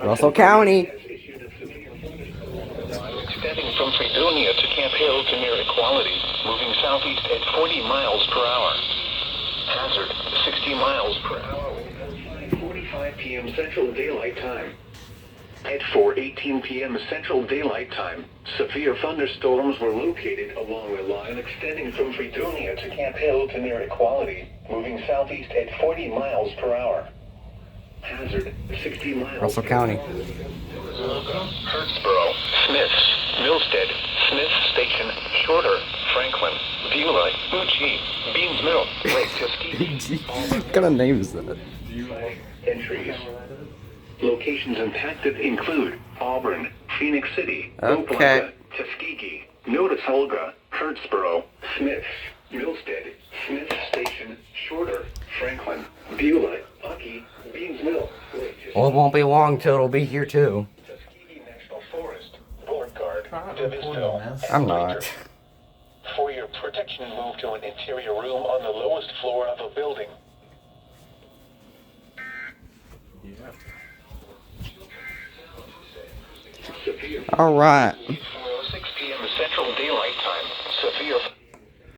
Russell County. Extending from Fredonia to Camp Hill to near Equality, moving southeast at 40 miles per hour. Hazard, 60 miles per hour. 5:45 p.m. Central Daylight Time. At 4:18 p.m. Central Daylight Time, severe thunderstorms were located along the line extending from Fredonia to Camp Hill to near Equality, moving southeast at 40 miles per hour. Hazard, 60 miles. Russell County. Hurtsboro, Smiths, Milstead, Smith Station, Shorter, Franklin, Beulah, Uchi, Beans Mill, Lake Tuskegee. What kind of name is that? Entries. Locations impacted include Auburn, Phoenix City, Okay. Opelika, Tuskegee, Notisulga, Hurtsboro, Smiths, Milstead, Smith Station, Shorter, Franklin, Beulah, Uchi, Beans Mill, Lake Tuskegee. Well, it won't be long till it'll be here too. Tuskegee National Forest, Board Guard, Davisville. I'm not. For your protection, move to an interior room on the lowest floor of a building. All right.